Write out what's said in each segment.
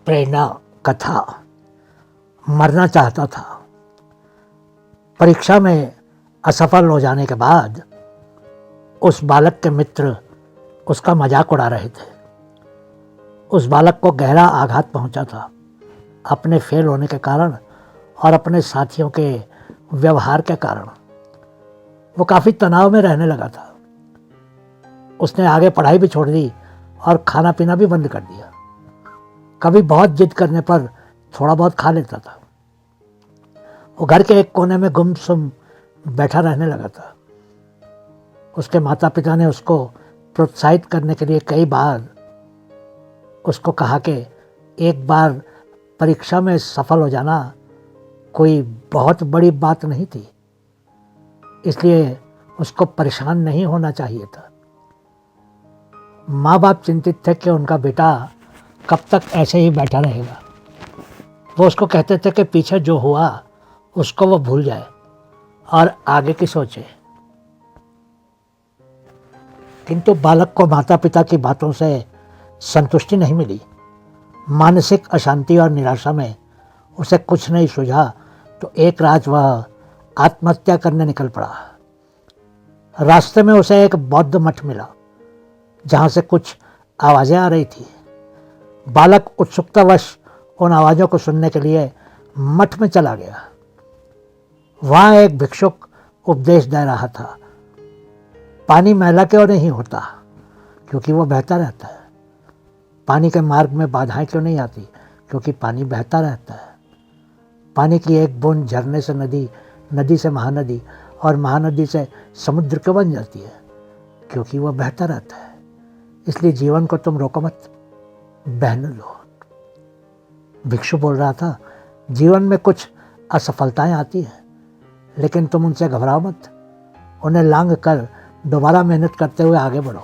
प्रेरणा कथा। मरना चाहता था। परीक्षा में असफल हो जाने के बाद उस बालक के मित्र उसका मजाक उड़ा रहे थे। उस बालक को गहरा आघात पहुंचा था अपने फेल होने के कारण और अपने साथियों के व्यवहार के कारण। वो काफ़ी तनाव में रहने लगा था। उसने आगे पढ़ाई भी छोड़ दी और खाना पीना भी बंद कर दिया। कभी बहुत जिद करने पर थोड़ा बहुत खा लेता था। वो घर के एक कोने में गुमसुम बैठा रहने लगा था। उसके माता पिता ने उसको प्रोत्साहित करने के लिए कई बार उसको कहा कि एक बार परीक्षा में सफल हो जाना कोई बहुत बड़ी बात नहीं थी, इसलिए उसको परेशान नहीं होना चाहिए था। माँ बाप चिंतित थे कि उनका बेटा कब तक ऐसे ही बैठा रहेगा। वो उसको कहते थे कि पीछे जो हुआ उसको वो भूल जाए और आगे की सोचे। किंतु बालक को माता पिता की बातों से संतुष्टि नहीं मिली। मानसिक अशांति और निराशा में उसे कुछ नहीं सूझा तो एक रात वह आत्महत्या करने निकल पड़ा। रास्ते में उसे एक बौद्ध मठ मिला जहाँ से कुछ आवाज़ें आ रही थी। बालक उत्सुकतावश उन आवाज़ों को सुनने के लिए मठ में चला गया। वहाँ एक भिक्षुक उपदेश दे रहा था। पानी मैला क्यों नहीं होता? क्योंकि वो बहता रहता है। पानी के मार्ग में बाधाएं क्यों नहीं आती? क्योंकि पानी बहता रहता है। पानी की एक बूंद झरने से नदी, नदी से महानदी और महानदी से समुद्र क्यों बन जाती है? क्योंकि वो बहता रहता है। इसलिए जीवन को तुम रोको मत, बहने दो। भिक्षु बोल रहा था, जीवन में कुछ असफलताएं आती हैं, लेकिन तुम उनसे घबराओ मत। उन्हें लांघ कर दोबारा मेहनत करते हुए आगे बढ़ो।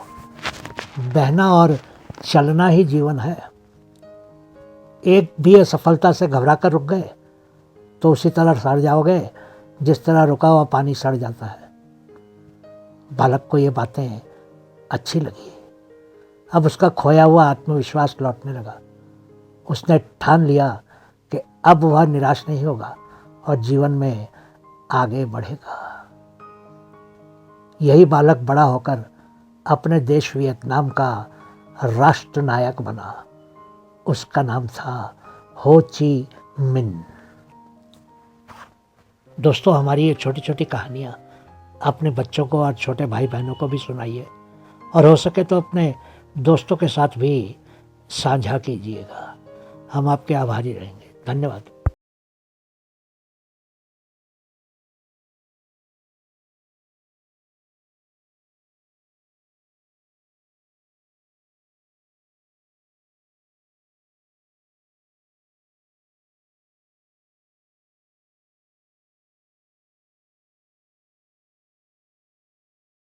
बहना और चलना ही जीवन है। एक भी असफलता से घबरा कर रुक गए तो उसी तरह सड़ जाओगे जिस तरह रुका हुआ पानी सड़ जाता है। बालक को ये बातें अच्छी लगी। अब उसका खोया हुआ आत्मविश्वास लौटने लगा। उसने ठान लिया कि अब वह निराश नहीं होगा और जीवन में आगे बढ़ेगा। यही बालक बड़ा होकर अपने देश वियतनाम का राष्ट्र नायक बना। उसका नाम था हो ची मिन। दोस्तों, हमारी ये छोटी छोटी कहानियाँ अपने बच्चों को और छोटे भाई बहनों को भी सुनाइए और हो सके तो अपने दोस्तों के साथ भी साझा कीजिएगा। हम आपके आभारी रहेंगे। धन्यवाद।